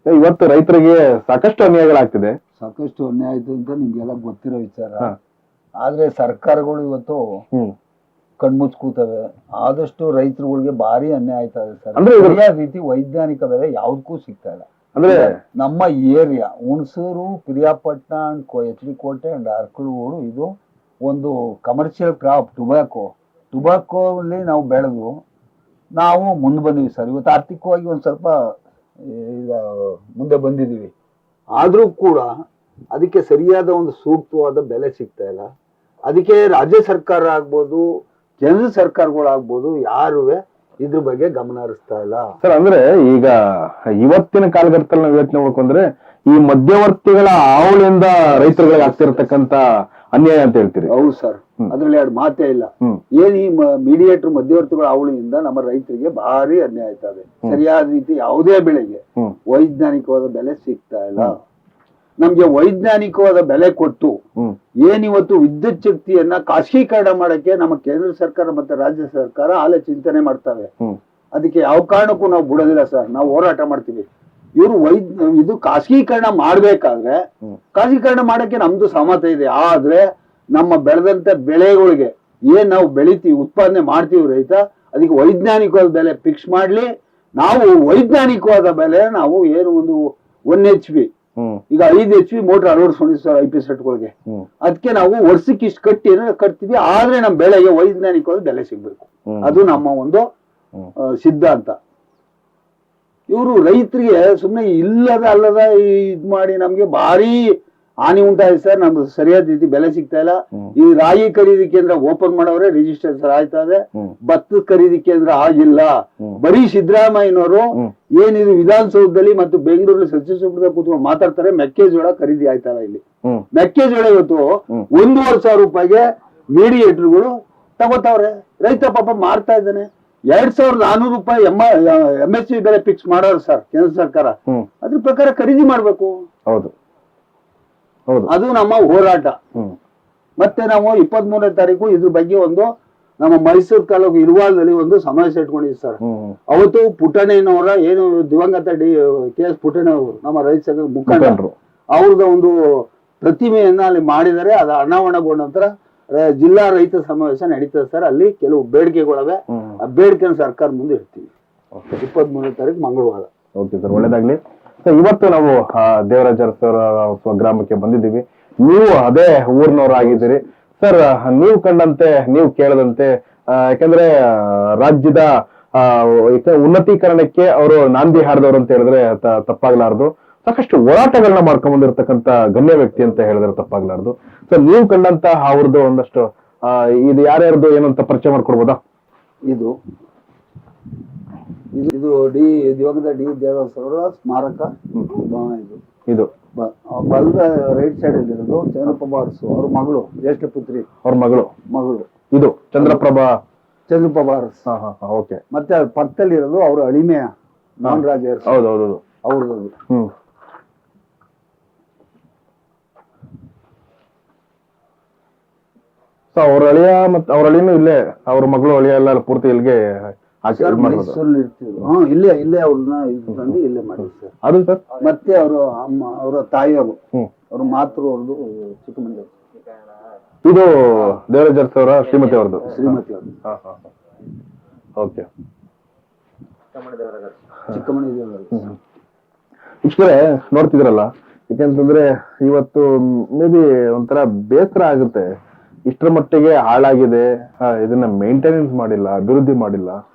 A: ಇವತ್ತು ರೈತರಿಗೆ ಸಾಕಷ್ಟು ಅನ್ಯಾಯಗಳಾಗ್ತಿದೆ.
C: ಸಾಕಷ್ಟು ಅನ್ಯಾಯ ಆಯ್ತು ಅಂತ ನಿಮ್ಗೆಲ್ಲ ಗೊತ್ತಿರೋ ವಿಚಾರ. ಆದ್ರೆ ಸರ್ಕಾರಗಳು ಇವತ್ತು ಕಣ್ಮುಚ್ ಕೂತವೆ. ಆದಷ್ಟು ರೈತರುಗಳಿಗೆ ಭಾರಿ ಅನ್ಯಾಯ ಆಯ್ತಾ ಇದೆ ಸರ್.
A: ಅಂದ್ರೆ
C: ಸರಿಯಾದ ರೀತಿ ವೈಜ್ಞಾನಿಕ ಬೆಲೆ ಯಾವ್ದಕ್ಕೂ ಸಿಗ್ತಾ ಇಲ್ಲ.
A: ಅಂದ್ರೆ
C: ನಮ್ಮ area Hunsur, Periyapatna and HD Kote and Arkalgud ಇದು ಒಂದು ಕಮರ್ಷಿಯಲ್ ಕ್ರಾಪ್ ಟುಬಾಕೋ ಅಲ್ಲಿ ನಾವು ಬೆಳೆದು ನಾವು ಮುಂದೆ ಬಂದಿವಿ ಸರ್. ಇವತ್ತು ಆರ್ಥಿಕವಾಗಿ ಒಂದ್ ಸ್ವಲ್ಪ ಈಗ ಮುಂದೆ ಬಂದಿದ್ದೀವಿ. ಆದ್ರೂ ಕೂಡ ಅದಕ್ಕೆ ಸರಿಯಾದ ಒಂದು ಸೂಕ್ತವಾದ ಬೆಲೆ ಸಿಗ್ತಾ ಇಲ್ಲ. ಅದಕ್ಕೆ ರಾಜ್ಯ ಸರ್ಕಾರ ಆಗ್ಬೋದು, ಕೇಂದ್ರ ಸರ್ಕಾರಗಳಾಗ್ಬೋದು, ಯಾರುವೆ ಇದ್ರ ಬಗ್ಗೆ ಗಮನ ಹರಿಸ್ತಾ ಇಲ್ಲ
A: ಸರ್. ಅಂದ್ರೆ ಈಗ ಇವತ್ತಿನ ಕಾಲಘಟ್ಟದಲ್ಲಿ ನಾವು ಯೋಚನೆ ಮಾಡ್ಕೊಂಡ್ರೆ ಈ ಮಧ್ಯವರ್ತಿಗಳ ಹಾವಳಿಯಿಂದ ರೈತರುಗಳಿಗೆ ಆಗ್ತಿರತಕ್ಕಂತ ಅನ್ಯಾಯ ಅಂತ ಹೇಳ್ತೀರಿ.
C: ಹೌದು ಸರ್, ಅದ್ರಲ್ಲಿ ಎರಡು ಮಾತೇ ಇಲ್ಲ. ಏನ್ ಈ ಮೀಡಿಯೇಟರ್ ಮಧ್ಯವರ್ತಿಗಳ ಹಾವಳಿಯಿಂದ ನಮ್ಮ ರೈತರಿಗೆ ಭಾರಿ ಅನ್ಯಾಯ ಆಯ್ತಾ ಇದೆ. ಸರಿಯಾದ ರೀತಿ ಯಾವುದೇ ಬೆಳೆಗೆ ವೈಜ್ಞಾನಿಕವಾದ ಬೆಲೆ ಸಿಗ್ತಾ ಇಲ್ಲ. ನಮ್ಗೆ ವೈಜ್ಞಾನಿಕವಾದ ಬೆಲೆ ಕೊಟ್ಟು ಏನಿವತ್ತು ವಿದ್ಯುತ್ ಶಕ್ತಿಯನ್ನ ಖಾಸಗೀಕರಣ ಮಾಡಕ್ಕೆ ನಮ್ಮ ಕೇಂದ್ರ ಸರ್ಕಾರ ಮತ್ತೆ ರಾಜ್ಯ ಸರ್ಕಾರ ಆಲೇ ಚಿಂತನೆ ಮಾಡ್ತವೆ. ಅದಕ್ಕೆ ಯಾವ ಕಾರಣಕ್ಕೂ ನಾವು ಬಿಡೋದಿಲ್ಲ ಸರ್, ನಾವು ಹೋರಾಟ ಮಾಡ್ತೀವಿ. ಇವರು ಇದು ಖಾಸಗೀಕರಣ ಮಾಡ್ಬೇಕಾದ್ರೆ ಖಾಸಗೀಕರಣ ಮಾಡಕ್ಕೆ ನಮ್ದು ಸಹಮತ ಇದೆ. ಆದ್ರೆ ನಮ್ಮ ಬೆಳೆದಂತ ಬೆಳೆಗಳಿಗೆ ಏನ್ ನಾವು ಬೆಳಿತೀವಿ, ಉತ್ಪಾದನೆ ಮಾಡ್ತೀವಿ ರೈತ, ಅದಕ್ಕೆ ವೈಜ್ಞಾನಿಕವಾದ ಬೆಲೆ ಫಿಕ್ಸ್ ಮಾಡ್ಲಿ. ನಾವು ವೈಜ್ಞಾನಿಕವಾದ ಬೆಲೆ ನಾವು ಏನು ಒಂದು 1 HP ಈಗ 5 HP ಮೋಟರ್ ಅಳವಡಿಸ್ಕೊಂಡಿದ್ವಿ ಸರ್ IP ಸೆಟ್ಗಳಿಗೆ. ಅದಕ್ಕೆ ನಾವು ವರ್ಷಕ್ಕೆ ಇಷ್ಟು ಕಟ್ತೀವಿ. ಆದ್ರೆ ನಮ್ಮ ಬೆಳೆಗೆ ವೈಜ್ಞಾನಿಕವಾದ ಬೆಲೆ ಸಿಗ್ಬೇಕು, ಅದು ನಮ್ಮ ಒಂದು ಸಿದ್ಧಾಂತ. ಇವರು ರೈತರಿಗೆ ಸುಮ್ಮನೆ ಇಲ್ಲದ ಅಲ್ಲದ ಇದ್ ಮಾಡಿ ನಮ್ಗೆ ಭಾರಿ ಹಾನಿ ಉಂಟಾಗಿದೆ ಸರ್. ನಮ್ಗೆ ಸರಿಯಾದ ರೀತಿ ಬೆಲೆ ಸಿಗ್ತಾ ಇಲ್ಲ. ಈ ರಾಗಿ ಖರೀದಿ ಕೇಂದ್ರ ಓಪನ್ ಮಾಡವ್ರೆ, ರಿಜಿಸ್ಟ್ರೇಷನ್ ಆಯ್ತಾ ಇದೆ. ಭತ್ತದ ಖರೀದಿ ಕೇಂದ್ರ ಆಗಿಲ್ಲ. ಬರೀ ಸಿದ್ದರಾಮಯ್ಯನವರು ಏನಿದು ವಿಧಾನಸೌಧದಲ್ಲಿ ಮತ್ತು ಬೆಂಗಳೂರಲ್ಲಿ ಸಚಿವ ಸಂಪುಟದಲ್ಲಿ ಕೂತ್ಕೊಂಡು ಮಾತಾಡ್ತಾರೆ, ಮೆಕ್ಕೆಜೋಳ ಖರೀದಿ ಆಯ್ತಲ್ಲ. ಇಲ್ಲಿ ಮೆಕ್ಕೆಜೋಳ ಇವತ್ತು 1,500 ರೂಪಾಯಿಗೆ ಮೀಡಿಯೇಟರ್ಗಳು ತಗೋತಾವ್ರೆ. ರೈತ ಪಾಪ ಮಾರ್ತಾ ಇದ್ದಾನೆ. 2,400 ರೂಪಾಯಿ MSP ಬೆಲೆ ಫಿಕ್ಸ್ ಮಾಡೋರು ಸರ್ ಕೇಂದ್ರ ಸರ್ಕಾರ. ಅದ್ರ ಪ್ರಕಾರ ಖರೀದಿ ಮಾಡ್ಬೇಕು.
A: ಹೌದು,
C: ಅದು ನಮ್ಮ ಹೋರಾಟ. ಮತ್ತೆ ನಾವು 23ನೇ ತಾರೀಕು ಇದ್ರ ಬಗ್ಗೆ ಒಂದು ನಮ್ಮ ಮೈಸೂರು ತಾಲೂಕು ಇರುವಾಲದಲ್ಲಿ ಒಂದು ಸಮಾವೇಶ ಇಟ್ಕೊಂಡಿದ್ವಿ ಸರ್. ಅವತ್ತು ಪುಟ್ಟಣ್ಣನವರ ಏನು ದಿವಂಗತ KS ಪುಟ್ಟಣ್ಣವರು ನಮ್ಮ ರೈತ ಸಂಘದ ಮುಖಂಡರು, ಅವ್ರದ ಒಂದು ಪ್ರತಿಮೆಯನ್ನ ಅಲ್ಲಿ ಮಾಡಿದರೆ. ಅದು ಅನಾವರಣಗೊಂಡ ನಂತರ ಜಿಲ್ಲಾ ರೈತ ಸಮಾವೇಶ ನಡೀತದೆ ಸರ್. ಅಲ್ಲಿ ಕೆಲವು ಬೇಡಿಕೆಗಳವೆ. ಆ ಬೇಡಿಕೆ ಸರ್ಕಾರ ಮುಂದೆ ಇಡ್ತೀವಿ 23ನೇ ತಾರೀಕು ಮಂಗಳವಾರ.
A: ಓಕೆ ಸರ್, ಒಳ್ಳೇದಾಗ್ಲಿ. ಇವತ್ತು ನಾವು ದೇವರಾಜ ಅರಸು ಸ್ವಗ್ರಾಮಕ್ಕೆ ಬಂದಿದ್ದೀವಿ. ನೀವು ಅದೇ ಊರಿನವರಾಗಿದ್ದೀರಿ ಸರ್. ನೀವು ಕಂಡಂತೆ, ನೀವು ಕೇಳದಂತೆ, ಯಾಕಂದ್ರೆ ರಾಜ್ಯದ ಉನ್ನತೀಕರಣಕ್ಕೆ ಅವರು ನಾಂದಿ ಹಾಡಿದವರು ಅಂತ ಹೇಳಿದ್ರೆ ತಪ್ಪಾಗ್ಲಾರ್ದು. ಸಾಕಷ್ಟು ಹೋರಾಟಗಳನ್ನ ಮಾಡ್ಕೊಂಡ್ ಬಂದಿರತಕ್ಕಂತ ಗಣ್ಯ ವ್ಯಕ್ತಿ ಅಂತ ಹೇಳಿದ್ರೆ ತಪ್ಪಾಗ್ಲಾರ್ದು. ಸೊ ನೀವು ಕಂಡಂತ ಅವ್ರದ್ದು ಒಂದಷ್ಟು ಇದು ಯಾರ್ಯಾರ್ದು ಏನಂತ ಪರಿಚಯ ಮಾಡ್ಕೊಡ್ಬೋದಾ?
C: ಇದು ದಿವಂಗತ ದೇವರಾಜ ಅವರ ಸ್ಮಾರಕ
A: ಇದು
C: ಬಲದ ರೈಟ್ ಸೈಡ್ ಅಲ್ಲಿ ಇರೋದು ಚಂದ್ರಪ್ರಭಾ ಅರಸು ಅವ್ರ ಮಗಳು, ಜ್ಯೇಷ್ಠ ಪುತ್ರಿ, ಅವ್ರ ಮಗಳು.
A: ಇದು ಚಂದ್ರಪ್ರಭಾ
C: ಅರಸು.
A: ಓಕೆ.
C: ಮತ್ತೆ ಅವ್ರ ಪಕ್ಕದಲ್ಲಿ ಇರೋದು ಅವ್ರ ಅಳಿಮೆಯ ನಾಗರಾಜ ಅರಸು.
A: ಹೌದೌದು,
C: ಅವ್ರದ್ದು.
A: ಅವ್ರ ಅಳಿಯ ಮತ್ತೆ ಅವ್ರ ಅಳಿನೂ ಇಲ್ಲೇ, ಅವ್ರ ಮಗಳು ಅಳಿಯ ಎಲ್ಲ ಪೂರ್ತಿ ಇಲ್ಲಿಗೆ
C: ಮೈಸೂರಲ್ಲಿ ಇರ್ತಿದ್ರು. ಇಲ್ಲೇ ಅವ್ರನ್ನ ತಂದು ಇಲ್ಲೇ ಮಾಡಿದ್ರು ಸರ್.
A: ಅದು ಸರ್.
C: ಮತ್ತೆ ಅವರು ಅವರ ತಾಯಿಯವರು, ಅವ್ರ ಮಾತೃ ಅವ್ರದ್ದು ಚಿಕ್ಕಮಂಡಿ.
A: ಇದು ದೇವರಾಜ ಅರಸು ಅವರ ಶ್ರೀಮತಿ ಅವ್ರದ್ದು. ಓಕೆ.
C: ಚಿಕ್ಕಮಂಡಿ ದೇವರಾಜ
A: ಇಷ್ಟೇ ನೋಡ್ತಿದ್ರಲ್ಲ. ಯಾಕೆಂತಂದ್ರೆ ಇವತ್ತು ಮೇ ಬಿ ಒಂಥರ ಬೇಸರ ಆಗುತ್ತೆ. ಇಷ್ಟರ ಮಟ್ಟಿಗೆ ಹಾಳಾಗಿದೆ, ಇದನ್ನ ಮೇಂಟೆನೆನ್ಸ್ ಮಾಡಿಲ್ಲ, ಅಭಿವೃದ್ಧಿ ಮಾಡಿಲ್ಲ.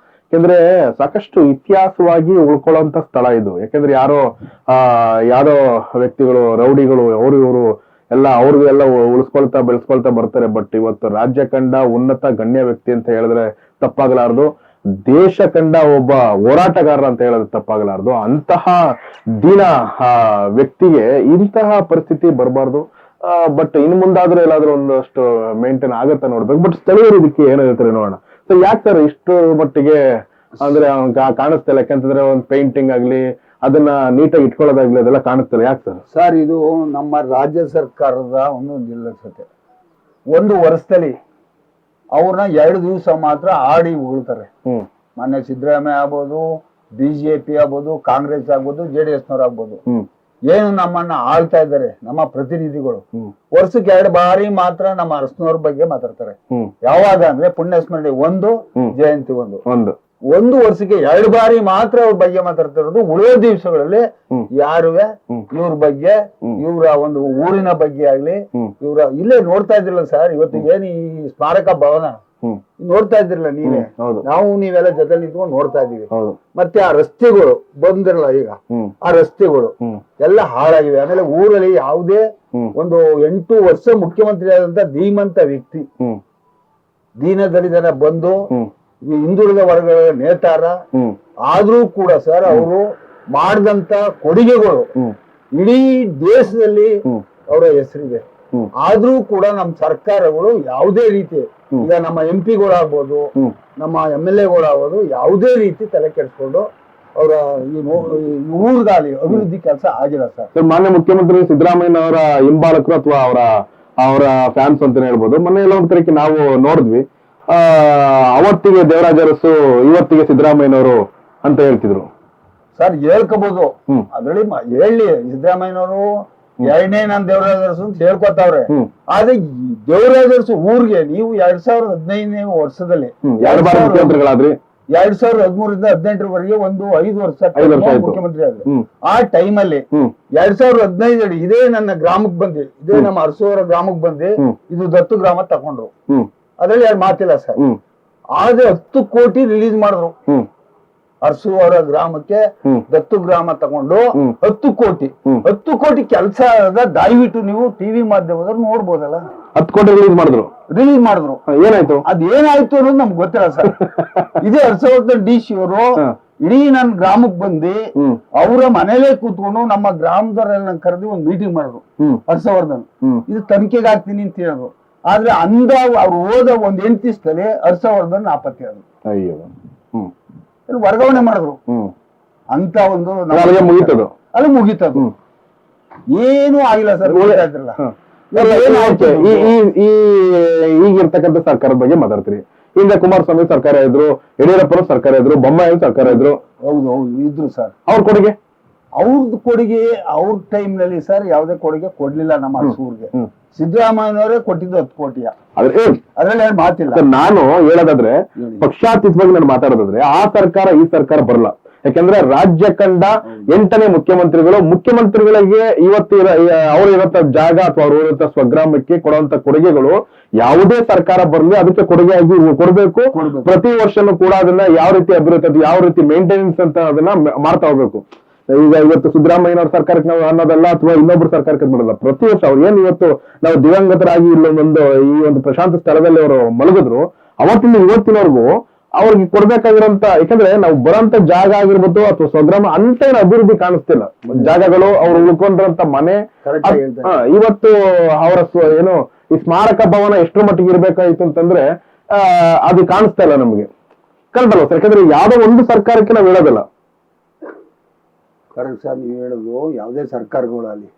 A: ಯಾಕಂದ್ರೆ ಸಾಕಷ್ಟು ಇತಿಹಾಸವಾಗಿ ಉಳ್ಕೊಳ್ಳೋಂತ ಸ್ಥಳ ಇದು. ಯಾಕಂದ್ರೆ ಯಾರೋ ವ್ಯಕ್ತಿಗಳು, ರೌಡಿಗಳು, ಅವರು ಇವರು ಎಲ್ಲ ಅವ್ರಿಗೆಲ್ಲ ಉಳಿಸ್ಕೊಳ್ತಾ ಬೆಳೆಸ್ಕೊಳ್ತಾ ಬರ್ತಾರೆ. ಬಟ್ ಇವತ್ತು ರಾಜ್ಯ ಕಂಡ ಉನ್ನತ ಗಣ್ಯ ವ್ಯಕ್ತಿ ಅಂತ ಹೇಳಿದ್ರೆ ತಪ್ಪಾಗಲಾರದು. ದೇಶ ಕಂಡ ಒಬ್ಬ ಹೋರಾಟಗಾರ ಅಂತ ಹೇಳಿದ್ರೆ ತಪ್ಪಾಗಲಾರದು. ಅಂತಹ ದೀನ ವ್ಯಕ್ತಿಗೆ ಇಂತಹ ಪರಿಸ್ಥಿತಿ ಬರಬಾರ್ದು. ಬಟ್ ಇನ್ನು ಮುಂದಾದ್ರೂ ಎಲ್ಲಾದ್ರೂ ಒಂದಷ್ಟು ಮೇಂಟೈನ್ ಆಗತ್ತ ನೋಡ್ಬೇಕು. ಬಟ್ ಸ್ಥಳೀಯರು ಇದಕ್ಕೆ ಏನು ಹೇಳ್ತಾರೆ ನೋಡೋಣ. ಸೊ ಯಾಕೆ ಸರ್ ಇಷ್ಟು ಮಟ್ಟಿಗೆ ಅಂದ್ರೆ ಕಾಣಿಸ್ತಾ ಇಲ್ಲ? ಯಾಕಂತಂದ್ರೆ ಒಂದು ಪೇಂಟಿಂಗ್ ಆಗ್ಲಿ, ಅದನ್ನ ನೀಟಾಗಿ ಇಟ್ಕೊಳ್ಳೋದಾಗ್ಲಿ, ಅದೆಲ್ಲ ಕಾಣಿಸ್ತಿಲ್ಲ. ಯಾಕೆ ಸರ್?
C: ಸರ್, ಇದು ನಮ್ಮ ರಾಜ್ಯ ಸರ್ಕಾರದ ಒಂದು ನಿರ್ಲಕ್ಷ್ಯತೆ. ಒಂದು ವರ್ಷದಲ್ಲಿ ಅವ್ರನ್ನ 2 ದಿವಸ ಮಾತ್ರ ಆಡಿ ಉಗುಳ್ತಾರೆ. ಮೊನ್ನೆ ಸಿದ್ದರಾಮಯ್ಯ ಆಗ್ಬೋದು, BJP ಆಗ್ಬೋದು, ಕಾಂಗ್ರೆಸ್ ಆಗ್ಬೋದು, JDS ನವ್ರು ಆಗ್ಬೋದು. ಏನು ನಮ್ಮನ್ನ ಆಳ್ತಾ ಇದ್ದಾರೆ ನಮ್ಮ ಪ್ರತಿನಿಧಿಗಳು ವರ್ಷಕ್ಕೆ 2 ಬಾರಿ ಮಾತ್ರ ನಮ್ಮ ಅರಸನವ್ರ ಬಗ್ಗೆ ಮಾತಾಡ್ತಾರೆ. ಯಾವಾಗ ಅಂದ್ರೆ ಪುಣ್ಯ ಸ್ಮರಣೆ ಒಂದು, ಜಯಂತಿ ಒಂದು ವರ್ಷಕ್ಕೆ 2 ಬಾರಿ ಮಾತ್ರ ಅವ್ರ ಬಗ್ಗೆ ಮಾತಾಡ್ತಿರೋದು. ಉಳಿದ ದಿವಸಗಳಲ್ಲಿ ಯಾರುವೆ ಇವ್ರ ಬಗ್ಗೆ, ಇವ್ರ ಒಂದು ಊರಿನ ಬಗ್ಗೆ ಆಗ್ಲಿ, ಇವ್ರ ಇಲ್ಲೇ ನೋಡ್ತಾ ಇದ್ರಲ್ಲ ಸರ್, ಇವತ್ತು ಏನ್ ಈ ಸ್ಮಾರಕ ಭವನ ನೋಡ್ತಾ ಇದ್ದಿರಲ್ಲ ನೀವೇ, ನಾವು ನೀವೆಲ್ಲ ಜೊತೆ ನಿಂತ್ಕೊಂಡು ನೋಡ್ತಾ ಇದೀವಿ. ಮತ್ತೆ ಆ ರಸ್ತೆಗಳು ಬಂದಿರಲ್ಲ ಈಗ, ಆ ರಸ್ತೆಗಳು ಎಲ್ಲ ಹಾಳಾಗಿವೆ. ಆಮೇಲೆ ಊರಲ್ಲಿ ಯಾವುದೇ ಒಂದು 8 ವರ್ಷ ಮುಖ್ಯಮಂತ್ರಿ ಆದಂತ ಧೀಮಂತ ವ್ಯಕ್ತಿ, ದೀನದಲಿತನ ಬಂದು ಹಿಂದುಳಿದ ವರ್ಗಗಳ ನೇತಾರ ಆದ್ರೂ ಕೂಡ ಸರ್ ಅವರು ಮಾಡಿದಂತ ಕೊಡುಗೆಗಳು ಇಡೀ ದೇಶದಲ್ಲಿ ಅವರ ಹೆಸರಿದೆ. ಆದ್ರೂ ಕೂಡ ನಮ್ಮ ಸರ್ಕಾರಗಳು ಯಾವುದೇ ರೀತಿ, ಈಗ ನಮ್ಮ MP ಗಳಾಗ್ಬೋದು, ನಮ್ಮ MLA ಗಳಾಗ್ಬೋದು, ಯಾವುದೇ ರೀತಿ ತಲೆ ಕೆಡಿಸ್ಕೊಂಡು ಅವರ ಊರ್ಗಾಲಿ ಅಭಿವೃದ್ಧಿ ಕೆಲಸ ಆಗಿಲ್ಲ ಸರ್.
A: ಮಾನ್ಯ ಮುಖ್ಯಮಂತ್ರಿ ಸಿದ್ದರಾಮಯ್ಯ ಅವರ ಹಿಂಬಾಲಕರು ಅಥವಾ ಅವರ ಫ್ಯಾನ್ಸ್ ಅಂತಾನೆ ಹೇಳ್ಬೋದು. ಮೊನ್ನೆ ಎಲ್ಲ ಒಂದ್ ಕಡೆಗೆ ನಾವು ನೋಡಿದ್ವಿ, ಅವತ್ತಿಗೆ ದೇವರಾಜ ಅರಸು, ಇವತ್ತಿಗೆ ಸಿದ್ದರಾಮಯ್ಯನವರು ಅಂತ ಹೇಳ್ತಿದ್ರು
C: ಸರ್. ಹೇಳ್ಕೋಬಹುದು, ಅದ್ರಲ್ಲಿ ಹೇಳಿ ಸಿದ್ದರಾಮಯ್ಯನವರು 2ನೇ ನಾನು ದೇವರಾಜ ಅರಸು ಅಂತ ಹೇಳ್ಕೊತಾವ್ರೆ. ಆದ್ರೆ ದೇವರಾಜ ಅರಸು ಊರ್ಗೆ ನೀವು 2015ನೇ ವರ್ಷದಲ್ಲಿ 2013ರಿಂದ 2018ರವರೆಗೆ ಒಂದು 5 ವರ್ಷ ಮುಖ್ಯಮಂತ್ರಿ ಆದ್ರೆ, ಆ ಟೈಮಲ್ಲಿ 2015 ಇದೇ ನನ್ನ ಗ್ರಾಮಕ್ಕೆ ಬಂದಿ, ಇದೇ ನಮ್ಮ ಅರಸೂರ ಗ್ರಾಮಕ್ಕೆ ಬಂದಿ ಇದು ದತ್ತು ಗ್ರಾಮ ತಕೊಂಡ್ರು. ಅದ್ರಲ್ಲಿ 2 ಮಾತಿಲ್ಲ ಸರ್. ಆದ್ರೆ 10 ಕೋಟಿ ರಿಲೀಸ್ ಮಾಡಿದ್ರು ಅರಸು ಅವರ ಗ್ರಾಮಕ್ಕೆ. ದತ್ತು ಗ್ರಾಮ ತಗೊಂಡು 10 ಕೋಟಿ ಕೆಲಸ ದಯವಿಟ್ಟು ನೀವು ಟಿವಿ ಮಾಧ್ಯಮದಲ್ಲಿ ನೋಡ್ಬೋದಲ್ಲ.
A: 10 ಕೋಟಿ ರಿಲೀಸ್ ಮಾಡಿದ್ರು. ಏನಾಯ್ತು?
C: ಅದೇನಾಯ್ತು ಅನ್ನೋದು ನಮ್ಗೆ ಗೊತ್ತಿಲ್ಲ ಸರ್. ಇದೇ ಹರ್ಷವರ್ಧನ್ DC ಅವರು ಇಡೀ ನನ್ ಗ್ರಾಮಕ್ಕೆ ಬಂದು ಅವರ ಮನೇಲೆ ಕೂತ್ಕೊಂಡು ನಮ್ಮ ಗ್ರಾಮದವರೆಲ್ಲ ಕರೆದು ಒಂದು ಮೀಟಿಂಗ್ ಮಾಡಿದ್ರು. ಹರ್ಷವರ್ಧನ್ ಇದು ತನಿಖೆಗೆ ಹಾಕ್ತೀನಿ ಅಂತ ಹೇಳಿದ್ರು. ಆದ್ರೆ ಅವ್ರು ಹೋದ ಒಂದ್ 8 ದಿವಸದಲ್ಲಿ ಹರ್ಷವರ್ಧನ್ ನಾಪತ್ತೆ ಆದ್ರು.
A: ಅಯ್ಯೋ,
C: ವರ್ಗಾವಣೆ ಮಾಡಿದ್ರು. ಅಂತ ಒಂದು ಅದು ಮುಗೀತದು, ಏನೂ ಆಗಿಲ್ಲ ಸರ್.
A: ಈಗಿರ್ತಕ್ಕಂಥ ಸರ್ಕಾರದ ಬಗ್ಗೆ ಮಾತಾಡ್ತೀರಿ. ಹಿಂದೆ ಕುಮಾರಸ್ವಾಮಿ ಸರ್ಕಾರ ಇದ್ರು, ಯಡಿಯೂರಪ್ಪನ ಸರ್ಕಾರ ಇದ್ರು, ಬೊಮ್ಮಾಯಿ ಸರ್ಕಾರ ಇದ್ರು.
C: ಹೌದು ಇದ್ರು ಸರ್.
A: ಅವ್ರ ಕೊಡುಗೆ
C: ಅವ್ರ ಟೈಮ್ ನಲ್ಲಿ ಸರ್ ಯಾವುದೇ ಕೊಡುಗೆ ಕೊಡ್ಲಿಲ್ಲ ನಮ್ಮ ಅರಸೂರ್ಗೆ. ಸಿದ್ದರಾಮಯ್ಯನವರೇ ಕೊಟ್ಟಿದ್ದು 10 ಕೋಟಿಯ, ಅದ್ರಲ್ಲಿ ಮಾತಿಲ್ಲ.
A: ನಾನು ಹೇಳೋದಾದ್ರೆ ಪಕ್ಷಾತೀತವಾಗಿ ನಾನು ಮಾತಾಡೋದಾದ್ರೆ ಆ ಸರ್ಕಾರ ಈ ಸರ್ಕಾರ ಬರಲ್ಲ. ಯಾಕಂದ್ರೆ ರಾಜ್ಯ ಕಂಡ 8ನೇ ಮುಖ್ಯಮಂತ್ರಿಗಳಿಗೆ ಇವತ್ತು ಅವ್ರಿರತ್ತ ಜಾಗ ಅಥವಾ ಅವ್ರ ಇರತ್ತ ಸ್ವಗ್ರಾಮಕ್ಕೆ ಕೊಡುವಂತ ಕೊಡುಗೆಗಳು ಯಾವುದೇ ಸರ್ಕಾರ ಬರಲಿ ಅದಕ್ಕೆ ಕೊಡುಗೆಯಾಗಿ ಕೊಡ್ಬೇಕು. ಪ್ರತಿ ವರ್ಷನೂ ಕೂಡ ಅದನ್ನ ಯಾವ ರೀತಿ ಅಭಿವೃದ್ಧಿ, ಯಾವ ರೀತಿ ಮೇಂಟೆನೆನ್ಸ್ ಅಂತ ಅದನ್ನ ಮಾಡ್ತಾ ಹೋಗ್ಬೇಕು. ಈಗ ಇವತ್ತು ಸಿದ್ದರಾಮಯ್ಯನವ್ರ ಸರ್ಕಾರಕ್ಕೆ ನಾವು ಅನ್ನೋದಲ್ಲ ಅಥವಾ ಇನ್ನೊಬ್ರು ಸರ್ಕಾರಕ್ಕೆ ಮಾಡೋಲ್ಲ. ಪ್ರತಿ ವರ್ಷ ಅವ್ರು ಏನ್ ಇವತ್ತು ನಾವು ದಿವಂಗತರಾಗಿ ಈ ಒಂದು ಪ್ರಶಾಂತ ಸ್ಥಳದಲ್ಲಿ ಅವರು ಮಲಗಿದ್ರು, ಅವತ್ತಿನ ಇವತ್ತಿನವರೆಗೂ ಅವ್ರಿಗೆ ಕೊಡ್ಬೇಕಾಗಿರೋಂತ, ಯಾಕಂದ್ರೆ ನಾವು ಬರೋಂತ ಜಾಗ ಆಗಿರ್ಬೋದು ಅಥವಾ ಸ್ವಗ್ರಾಮ ಅಂತ ಏನು ಅಭಿವೃದ್ಧಿ ಕಾಣಿಸ್ತಿಲ್ಲ. ಜಾಗಗಳು ಅವ್ರು ಉಳ್ಕೊಂಡಿರೋಂತ ಮನೆ, ಇವತ್ತು ಅವರ ಏನು ಈ ಸ್ಮಾರಕ ಭವನ ಎಷ್ಟರ ಮಟ್ಟಿಗೆ ಇರ್ಬೇಕಾಯ್ತು ಅಂತಂದ್ರೆ ಅದು ಕಾಣಿಸ್ತಾ ಇಲ್ಲ ನಮ್ಗೆ. ಕರೆಕ್ಟ್ ಅಲ್ವಾ ಸರ್? ಯಾಕಂದ್ರೆ ಯಾವ್ದೋ ಒಂದು ಸರ್ಕಾರಕ್ಕೆ ನಾವು ಹೇಳೋದಿಲ್ಲ.
C: ಕರೆಕ್ಟ್ ಸರ್, ನೀವು ಹೇಳೋದು ಯಾವುದೇ ಸರ್ಕಾರಗಳಲ್ಲಿ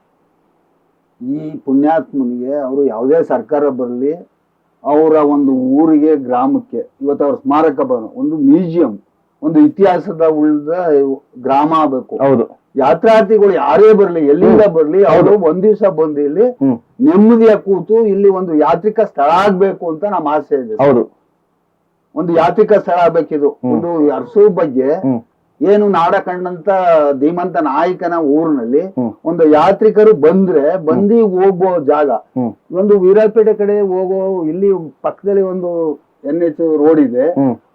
C: ಈ ಪುಣ್ಯಾತ್ಮನಿಗೆ ಅವರು ಯಾವುದೇ ಸರ್ಕಾರ ಬರಲಿ, ಅವರ ಒಂದು ಊರಿಗೆ ಗ್ರಾಮಕ್ಕೆ ಇವತ್ತು ಅವ್ರ ಸ್ಮಾರಕ ಭವನ, ಒಂದು ಮ್ಯೂಸಿಯಂ, ಒಂದು ಇತಿಹಾಸದ ಉಳಿದ ಗ್ರಾಮ ಆಗಬೇಕು.
A: ಹೌದು.
C: ಯಾತ್ರಾರ್ಥಿಗಳು ಯಾರೇ ಬರ್ಲಿ, ಎಲ್ಲಿಂದ ಬರ್ಲಿ, ಅವರು ಒಂದ್ ದಿವಸ ಬಂದು ಇಲ್ಲಿ ನೆಮ್ಮದಿಯ ಕೂತು ಇಲ್ಲಿ ಒಂದು ಯಾತ್ರಿಕ ಸ್ಥಳ ಆಗ್ಬೇಕು ಅಂತ ನಮ್ಮ ಆಸೆ ಇದೆ.
A: ಹೌದು,
C: ಒಂದು ಯಾತ್ರಿಕ ಸ್ಥಳ ಆಗ್ಬೇಕಿದು. ಒಂದು ಅರಸು ಬಗ್ಗೆ ಏನು ನಾಡ ಕಂಡಂತ ಧೀಮಂತ ನಾಯಕನ ಊರಿನಲ್ಲಿ ಒಂದು ಯಾತ್ರಿಕರು ಬಂದು ಹೋಗೋ ಜಾಗ. ಒಂದು ವೀರಾಪೇಟೆ ಕಡೆ ಹೋಗೋ, ಇಲ್ಲಿ ಪಕ್ಕದಲ್ಲಿ ಒಂದು NH ರೋಡ್ ಇದೆ,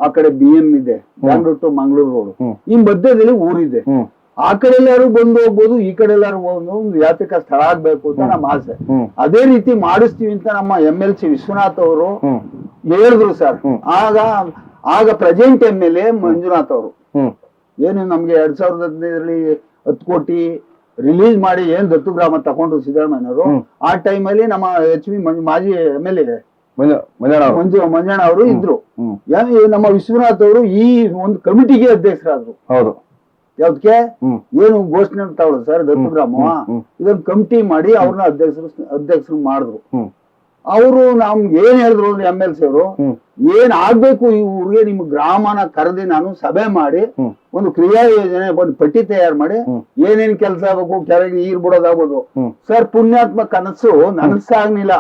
C: ಆ ಕಡೆ BM ಇದೆ, ಬ್ಯಾಂಗ್ಳೂರ್ ಟು ಮಂಗಳೂರು ರೋಡ್. ಈ ಮಧ್ಯದಲ್ಲಿ ಊರಿದೆ. ಆ ಕಡೆ ಎಲ್ಲಾರು ಬಂದು ಹೋಗ್ಬೋದು, ಈ ಕಡೆ ಎಲ್ಲಾರು ಒಂದು ಯಾತ್ರಿಕ ಸ್ಥಳ ಆಗ್ಬೇಕು ಅಂತ ನಮ್ಮ ಆಸೆ. ಅದೇ ರೀತಿ ಮಾಡಿಸ್ತೀವಿ ಅಂತ ನಮ್ಮ MLC ವಿಶ್ವನಾಥ್ ಅವರು ಹೇಳಿದ್ರು ಸರ್. ಆಗ ಪ್ರೆಸೆಂಟ್ MLA ಮಂಜುನಾಥ್ ಅವರು ಏನು ನಮ್ಗೆ 2015ರಲ್ಲಿ 10 ಕೋಟಿ ರಿಲೀಸ್ ಮಾಡಿ ಏನ್ ದತ್ತು ಗ್ರಾಮ ತಗೊಂಡ್ರು ಸಿದ್ದರಾಮಯ್ಯನವರು, ಆ ಟೈಮಲ್ಲಿ ನಮ್ಮ HB ಮಾಜಿ MLA ಮಂಜಣ್ಣ ಅವರು ಇದ್ರು. ನಮ್ಮ ವಿಶ್ವನಾಥ್ ಅವರು ಈ ಒಂದು ಕಮಿಟಿಗೆ ಅಧ್ಯಕ್ಷರಾದ್ರು.
A: ಹೌದು.
C: ಯಾವ್ದಕ್ಕೆ ಏನು ಘೋಷಣೆ ತಗೊಳ್ಳೋದು ಸರ್, ದತ್ತು ಗ್ರಾಮ ಇದೊಂದು ಕಮಿಟಿ ಮಾಡಿ ಅವ್ರನ್ನ ಅಧ್ಯಕ್ಷರು ಮಾಡಿದ್ರು. ಅವರು ನಮ್ಗೆ ಏನ್ ಹೇಳಿದ್ರು ಅಂದ್ರೆ MLC ಅವರು ಏನ್ ಆಗ್ಬೇಕು ಈ ಊರಿಗೆ ನಿಮ್ ಗ್ರಾಮನ ಕರೆದಿ ನಾನು ಸಭೆ ಮಾಡಿ ಒಂದು ಕ್ರಿಯಾ ಯೋಜನೆ ಒಂದು ಪಟ್ಟಿ ತಯಾರು ಮಾಡಿ ಏನೇನ್ ಕೆಲಸ ಆಗ್ಬೇಕು ಕೆರೆಗೆ ನೀರ್ ಬಿಡೋದಾಗ್ಬೋದು. ಸರ್ ಪುಣ್ಯಾತ್ಮ ಕನಸು ನನಸಾಗ್ಲಿಲ್ಲ.